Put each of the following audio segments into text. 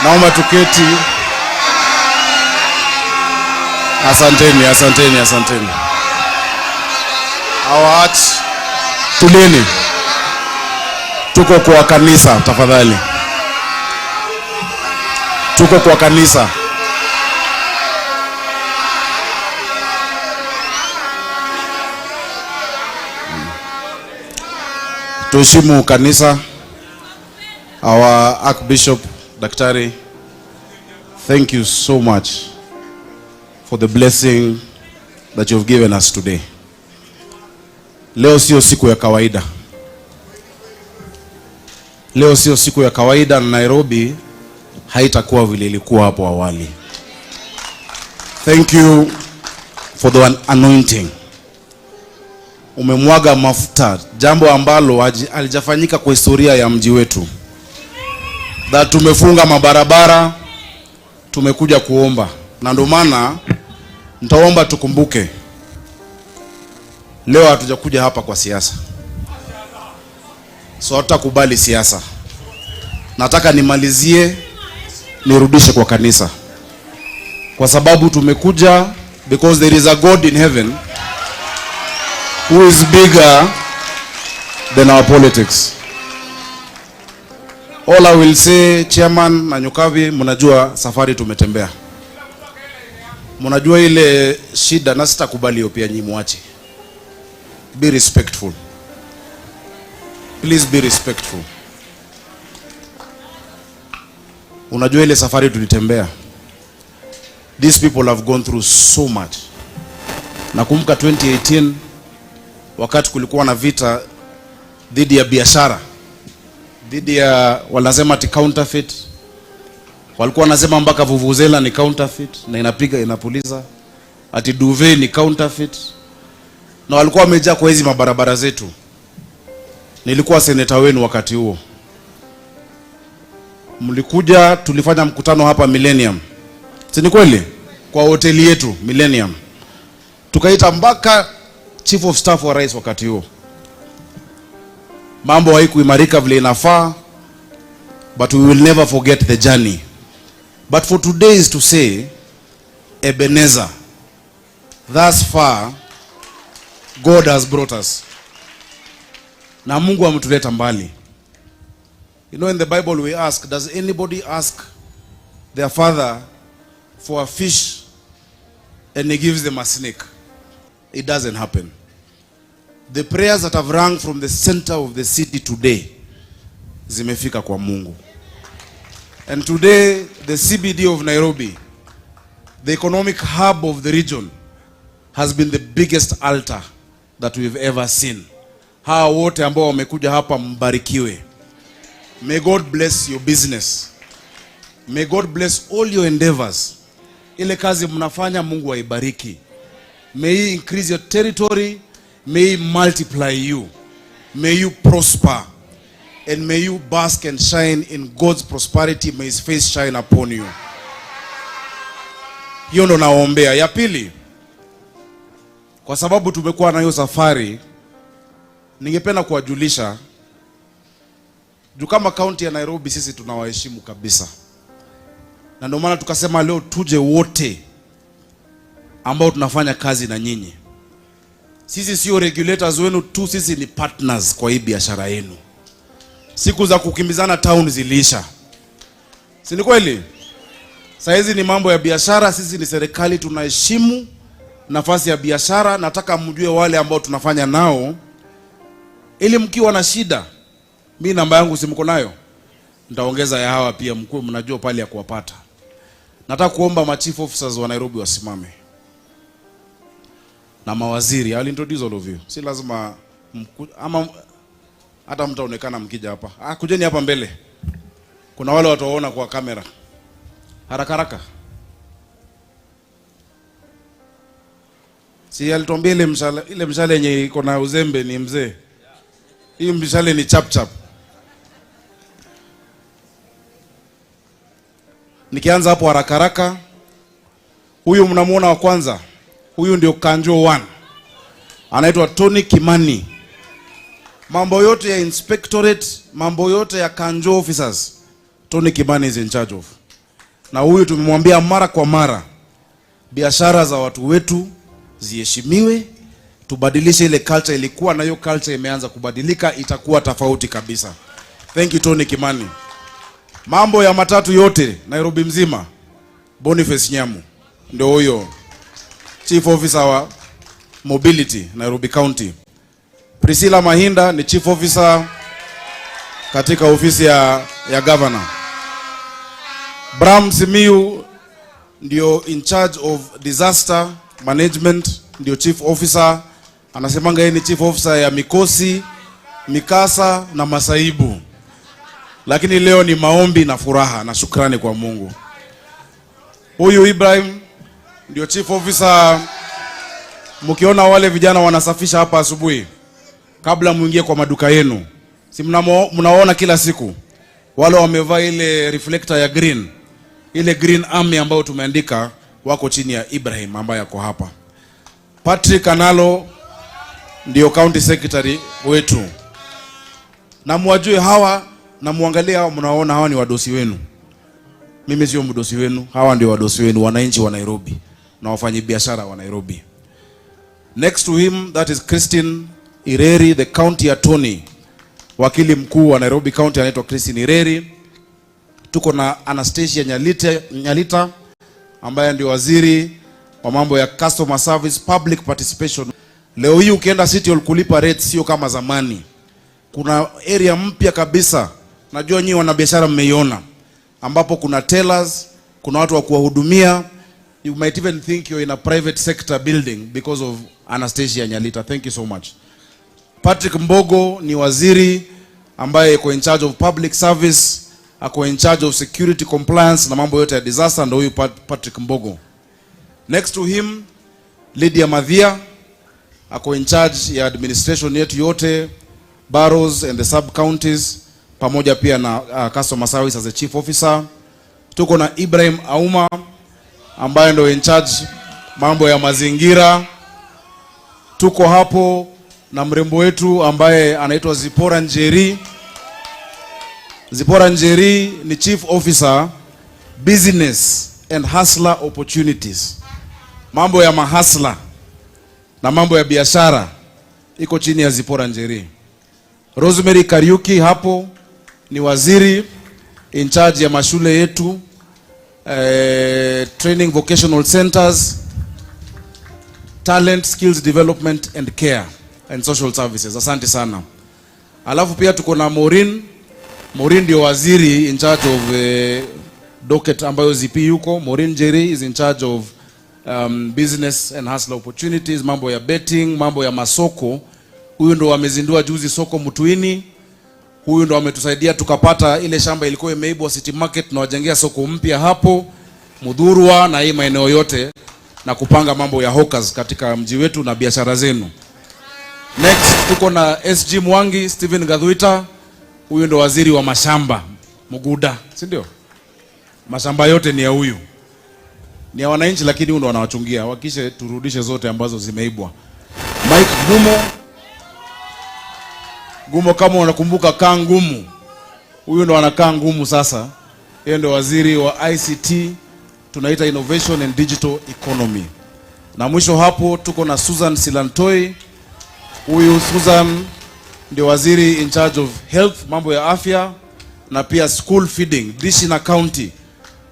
Naomba tuketi. Asanteni. Our hearts. Tulieni. Tuko kwa kanisa tafadhali. Tuko kwa kanisa. Tuheshimu kanisa. Our Archbishop Daktari, thank you so much for the blessing that you've given us today. Leo sio siku ya kawaida. Leo sio siku ya kawaida, na Nairobi haitakuwa vile ilikuwa hapo awali. Thank you for the anointing. Umemwaga mafuta, jambo ambalo halijafanyika kwa historia ya mji wetu. That tumefunga mabarabara, tumekuja kuomba. Na ndio maana nitaomba tukumbuke, leo hatujakuja hapa kwa siasa. So hatutakubali siasa. Nataka nimalizie, nirudishe kwa kanisa. Kwa sababu tumekuja because there is a God in heaven who is bigger than our politics. All I will say, Chairman na Nyukavi, mnajua safari tumetembea. Mnajua ile shida, na sitakubali hiyo pia nyinyi muache. Be respectful. Please be respectful. Unajua ile safari tulitembea. These people have gone through so much. Nakumbuka 2018 wakati kulikuwa na vita dhidi ya biashara, dhidi ya wanasema ati counterfeit. Walikuwa wanasema mpaka vuvuzela ni counterfeit na inapiga inapuliza, ati duvet ni counterfeit. Na walikuwa wamejaa kwa hizi mabarabara zetu. Nilikuwa seneta wenu wakati huo. Mlikuja, tulifanya mkutano hapa Millennium. Si ni kweli? Kwa hoteli yetu Millennium. Tukaita mpaka Chief of Staff wa Rais wakati huo. Mambo haikuimarika vile inafaa, but we will never forget the journey. But for today is to say, Ebenezer, thus far God has brought us. Na Mungu ametuleta mbali. You know, in the Bible we ask, does anybody ask their father for a fish and he gives them a snake? It doesn't happen. The prayers that have rung from the center of the city today zimefika kwa Mungu. And today, the CBD of Nairobi, the economic hub of the region, has been the biggest altar that we've ever seen. Hawa wote ambao wamekuja hapa mbarikiwe. May God bless your business. May God bless all your endeavors. Ile kazi mnafanya Mungu aibariki. May He increase your territory. May He multiply you. May you prosper. And may you bask and shine in God's prosperity. May His face shine upon you. Hiyo ndo naombea. Ya pili, kwa sababu tumekuwa na hiyo safari, ningependa kuwajulisha, juu kama kaunti ya Nairobi sisi tunawaheshimu kabisa. Na ndio maana tukasema leo tuje wote ambao tunafanya kazi na nyinyi. Sisi sio regulators wenu tu, sisi ni partners kwa hii biashara yenu. Siku za kukimbizana town zilisha. Si ni kweli? Sasa hizi ni mambo ya biashara, sisi ni serikali, tunaheshimu nafasi ya biashara. Nataka mjue wale ambao tunafanya nao, ili mkiwa na shida, mimi namba yangu si mko nayo, nitaongeza ya hawa pia, mkuu mnajua pale ya kuwapata. Nataka kuomba ma chief officers wa Nairobi wasimame. Na mawaziri, I'll introduce all of you. Si lazima ama hata mtaonekana mkija hapa. Kujeni hapa mbele. Kuna wale watu waona kwa kamera. Haraka haraka. Si alituambia ile mshale yenye iko na uzembe ni mzee. Hii mshale ni chap chap. Nikianza hapo haraka haraka. Huyu mnamuona wa kwanza. Huyu ndio Kanjo 1. Anaitwa Tony Kimani. Mambo yote ya inspectorate, mambo yote ya Kanjo officers, Tony Kimani is in charge of. Na huyu tumemwambia mara kwa mara, biashara za watu wetu ziheshimiwe, tubadilishe ile culture ilikuwa, na hiyo culture imeanza kubadilika, itakuwa tofauti kabisa. Thank you Tony Kimani. Mambo ya matatu yote Nairobi mzima, Boniface Nyamu ndio huyo Chief Officer wa Mobility Nairobi County. Priscilla Mahinda ni Chief Officer katika ofisi ya Governor. Bram Simiu ndio in charge of disaster management, ndio Chief Officer. Anasemanga yeye ni Chief Officer ya mikosi, mikasa na masaibu. Lakini leo ni maombi na furaha na shukrani kwa Mungu. Huyu Ibrahim ndio Chief Officer. Mkiona wale vijana wanasafisha hapa asubuhi kabla muingie kwa maduka yenu, si mnaona kila siku wale wamevaa ile reflector ya green, ile green army ambayo tumeandika, wako chini ya Ibrahim ambaye yako hapa. Patrick Analo ndio county secretary wetu. Na muwajue hawa, na muangalie hawa, mnaona hawa ni wadosi wenu. Mimi sio mdosi wenu, hawa ndio wadosi wenu, wananchi wa Nairobi na wafanyi biashara wa Nairobi. Next to him, that is Christine Ireri, the county attorney. Wakili mkuu wa Nairobi County anaitwa Christine Ireri. Tuko na Anastasia Nyalita ambaye ndio waziri wa mambo ya customer service, public participation. Leo hii ukienda City Hall kulipa rate sio kama zamani. Kuna area mpya kabisa, najua nyinyi wana biashara mmeiona, ambapo kuna tellers, kuna watu wa kuwahudumia. You might even think you're in a private sector building because of Anastasia Nyalita. Thank you so much. Patrick Mbogo ni waziri ambaye yuko in charge of public service, ako in charge of security compliance na mambo yote ya disaster, ndio huyu Patrick Mbogo. Next to him, Lydia Madhia ako in charge ya administration yetu yote, boroughs and the sub counties, pamoja pia na customer service as a chief officer. Tuko na Ibrahim Auma ambaye ndio in charge mambo ya mazingira. Tuko hapo na mrembo wetu ambaye anaitwa Zipora Njeri. Zipora Njeri ni chief officer business and hustler opportunities. Mambo ya mahasla na mambo ya biashara iko chini ya Zipora Njeri. Rosemary Kariuki hapo ni waziri in charge ya mashule yetu, training vocational centers, talent skills development and care and social services. Asante sana. Alafu pia tuko na Maureen ndio waziri in charge of docket ambayo ZP yuko. Maureen Njeri is in charge of business and hustler opportunities, mambo ya betting, mambo ya masoko. Huyu ndo amezindua juzi soko Mtuini. Huyu ndo ametusaidia tukapata ile shamba ilikuwa imeibwa City Market, na wajengea soko mpya hapo Mudhurwa na hii maeneo yote, na kupanga mambo ya hawkers katika mji wetu na biashara zenu. Next tuko na SG Mwangi Stephen Gadhuita. Huyu ndo waziri wa mashamba Muguda, si ndio? Mashamba yote ni ya huyu, ni ya wananchi, lakini huyu ndo wanawachungia, wakishe turudishe zote ambazo zimeibwa. Mike Gumo kama unakumbuka kaa ngumu, huyu ndo anakaa ngumu sasa. Yeye ndo waziri wa ICT, tunaita innovation and digital economy. Na mwisho hapo tuko na Susan Silantoi. Huyu Susan ndio waziri in charge of health, mambo ya afya na pia school feeding, dishi na county.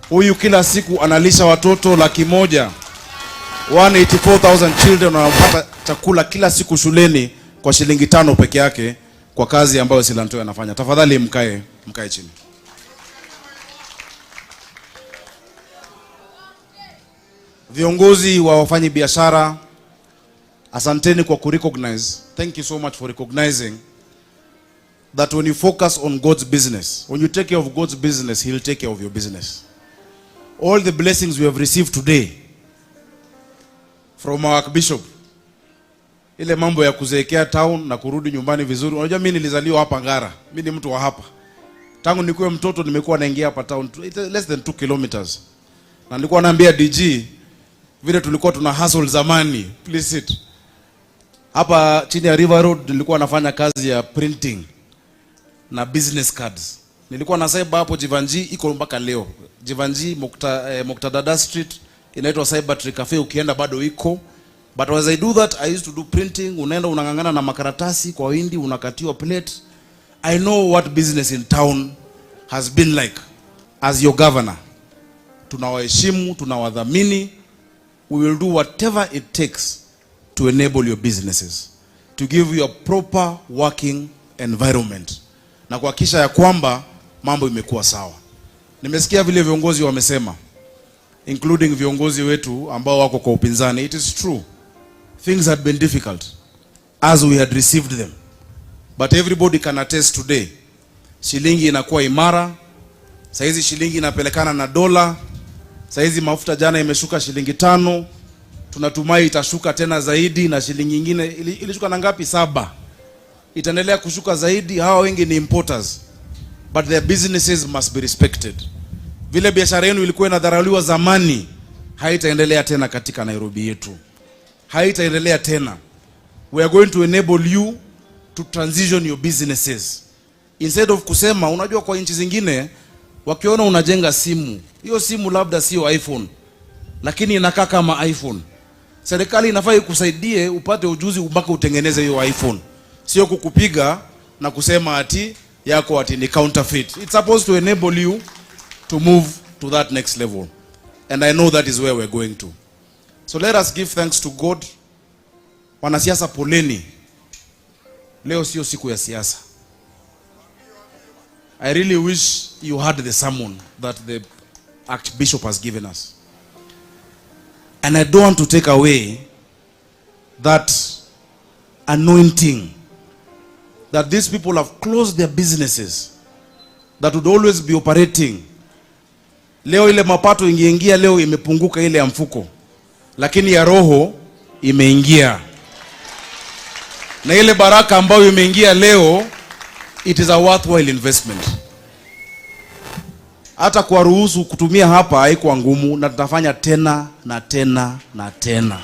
Huyu kila siku analisha watoto 100,000, 184,000 children wanapata chakula kila siku shuleni kwa shilingi 5 peke yake, kwa kazi ambayo Silantoi anafanya. Tafadhali mkae chini. Viongozi wa wafanyi biashara, asanteni kwa kurecognize. Thank you so much for recognizing that when you focus on God's business, when you take care of God's business, He'll take care of your business. All the blessings we have received today from our Archbishop, ile mambo ya kuzeekea town na kurudi nyumbani vizuri. Unajua mimi nilizaliwa hapa Ngara. Mimi ni mtu wa hapa. Tangu nikuwe mtoto nimekuwa naingia hapa town less than 2 kilometers. Na nilikuwa naambia DG vile tulikuwa tuna hustle zamani. Please sit. Hapa chini ya River Road nilikuwa nafanya kazi ya printing na business cards. Nilikuwa nasaiba hapo Jivanji iko mpaka leo. Jivanji, Muktadada Street, inaitwa Cyber Tree Cafe, ukienda bado iko. But as I do that, I used to do printing. Unaenda unangangana na makaratasi kwa windi, unakatiwa plate. I know what business in town has been like. As your governor, tunawaheshimu, tunawadhamini. We will do whatever it takes to enable your businesses, to give you a proper working environment, na kuhakikisha ya kwamba mambo imekuwa sawa. Nimesikia vile viongozi wamesema, including viongozi wetu ambao wako kwa upinzani. It is true, things had been difficult as we had received them, but everybody can attest today, shilingi inakuwa imara. Saizi shilingi inapelekana na dola. Saizi mafuta jana imeshuka shilingi 5. Tunatumai itashuka tena zaidi, na shilingi nyingine ilishuka na ngapi? 7. Itaendelea kushuka zaidi. Hawa wengi ni importers, but their businesses must be respected. Vile biashara yenu ilikuwa inadharauliwa zamani, haitaendelea tena katika Nairobi yetu. Haitaendelea tena. We are going to enable you to transition your businesses. Instead of kusema, unajua kwa nchi zingine wakiona unajenga simu, hiyo simu labda sio iPhone, lakini inakaa kama iPhone. Serikali inafaa ikusaidie upate ujuzi mpaka utengeneze hiyo iPhone. Sio kukupiga na kusema ati yako ati ni counterfeit. It's supposed to enable you to move to that next level. And I know that is where we're going to. So let us give thanks to God. Wanasiasa poleni. Leo sio siku ya siasa. I really wish you had the sermon that the Archbishop has given us. And I don't want to take away that anointing that these people have closed their businesses that would always be operating. Leo ile mapato ingeingia leo imepunguka ile ya mfuko, lakini ya roho imeingia. Na ile baraka ambayo imeingia leo, it is a worthwhile investment. Hata kwa ruhusu kutumia hapa haikuwa ngumu, na tutafanya tena na tena na tena.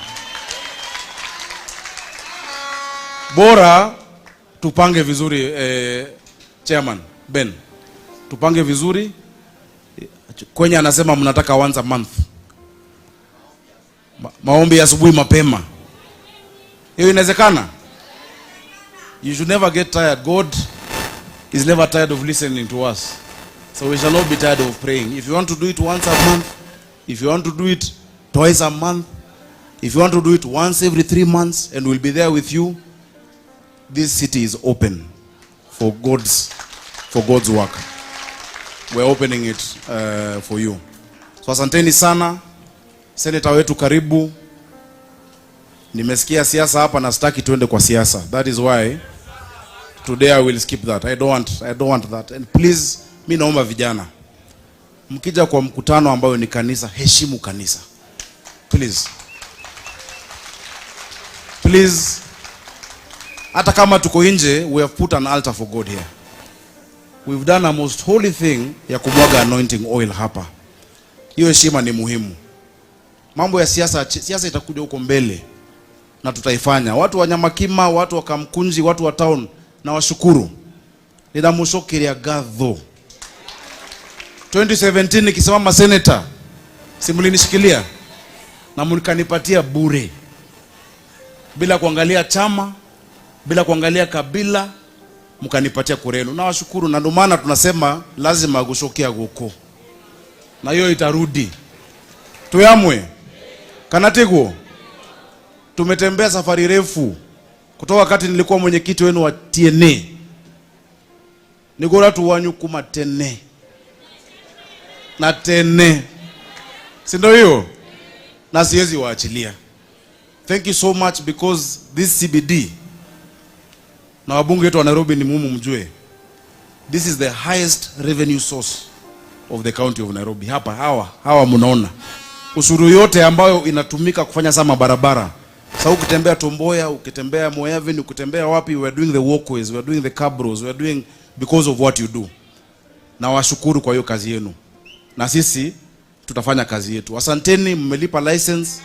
Bora tupange vizuri, Chairman Ben. Tupange vizuri. Kwenye anasema mnataka once a month. Maombi ya asubuhi mapema. Hiyo inawezekana? You should never get tired. God is never tired of listening to us. So we shall not be tired of praying. If you want to do it once a month, if you want to do it twice a month, if you want to do it once every 3 months, and we'll be there with you, this city is open for God's work. We're opening it for you. So asanteni sana. Senator wetu karibu. Nimesikia siasa hapa na sitaki tuende kwa siasa. That is why today I will skip that. I don't want that. And please, mimi naomba vijana, mkija kwa mkutano ambao ni kanisa, heshimu kanisa. Please. Please. Hata kama tuko nje, we have put an altar for God here. We've done a most holy thing ya kumwaga anointing oil hapa. Hiyo heshima ni muhimu. Mambo ya siasa itakuja huko mbele na tutaifanya. Watu wa Nyamakima, watu wa Kamkunji, watu wa town, na washukuru. Ninamushokiria gadho. 2017 nikisimama senator, simulinishikilia na mlikanipatia bure. Bila kuangalia chama, bila kuangalia kabila, mkanipatia kurenu. Na washukuru, na ndio maana tunasema lazima gushokia guko. Na hiyo itarudi. Tuyamwe. Kanatego. Tumetembea safari refu kutoka wakati nilikuwa mwenyekiti wenu wa TNA. Nigora tuwanyu kuma tene. Na tene. Si ndio hiyo? Na siwezi waachilia. Thank you so much, because this CBD, na wabunge wetu wa Nairobi ni muhimu mjue, this is the highest revenue source of the county of Nairobi. Hapa hawa mnaona ushuru yote ambayo inatumika kufanya sama barabara. Sasa ukitembea Tomboya, ukitembea Moyaveni, ukitembea wapi, we are doing the walkways, we are doing the cabros, we are doing because of what you do. Na washukuru kwa hiyo kazi yenu. Na sisi tutafanya kazi yetu. Asanteni, mmelipa license.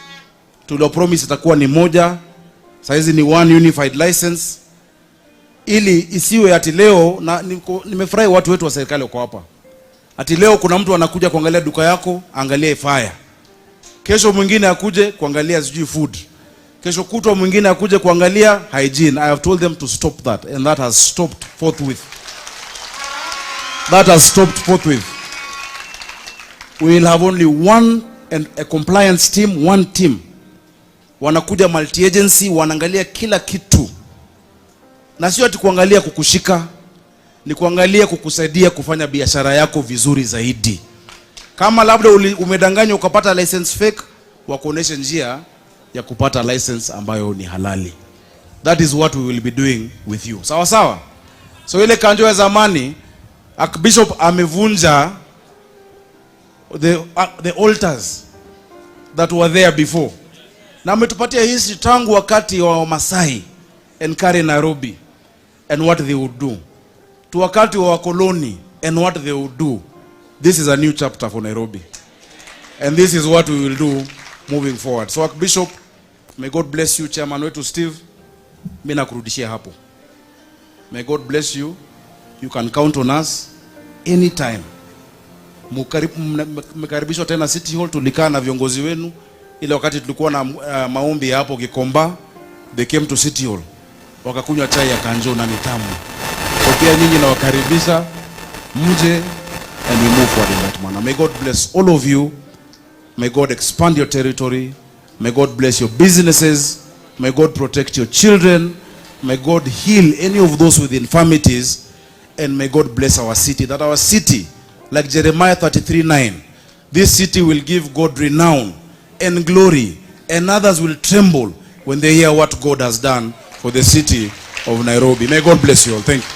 Tulio promise itakuwa ni moja. Saizi ni one unified license. Ili isiwe ati leo, na nimefurahi watu wetu wa serikali wako hapa. Ati leo kuna mtu anakuja kuangalia duka yako, angalia fire. Kesho mwingine akuje kuangalia sijui food. Kesho kutwa mwingine akuje kuangalia hygiene. I have told them to stop that, and that has stopped forthwith. That has stopped forthwith. We will have only one and a compliance team, one team. Wanakuja multi-agency, wanaangalia kila kitu. Na sio ati kuangalia kukushika, ni kuangalia kukusaidia kufanya biashara yako vizuri zaidi. Kama labda umedanganywa ukapata license fake, wakuoneshe njia ya kupata license ambayo ni halali. That is what we will be doing with you. Sawa sawa? So ile kanjo ya zamani, Archbishop amevunja the altars that were there before. Na ametupatia history tangu wakati wa Masai enkare Nairobi and what they would do. To wakati wa wakoloni and what they would do. This is a new chapter for Nairobi. And this is what we will do moving forward. So Archbishop, may God bless you. Chairman wetu Steve, mimi nakurudishia hapo. May God bless you. You can count on us anytime. Mkaribishwa tena City Hall, tulikaa na viongozi wenu ile wakati tulikuwa na maombi hapo Gikomba. They came to City Hall. Wakakunywa chai ya kanjo na nitamu. So pia nyinyi na wakaribisha mje, and we move forward in that manner. May God bless all of you. May God expand your territory. May God bless your businesses. May God protect your children. May God heal any of those with infirmities. And may God bless our city. That our city, like Jeremiah 33:9, this city will give God renown and glory. And others will tremble when they hear what God has done for the city of Nairobi. May God bless you all. Thank you.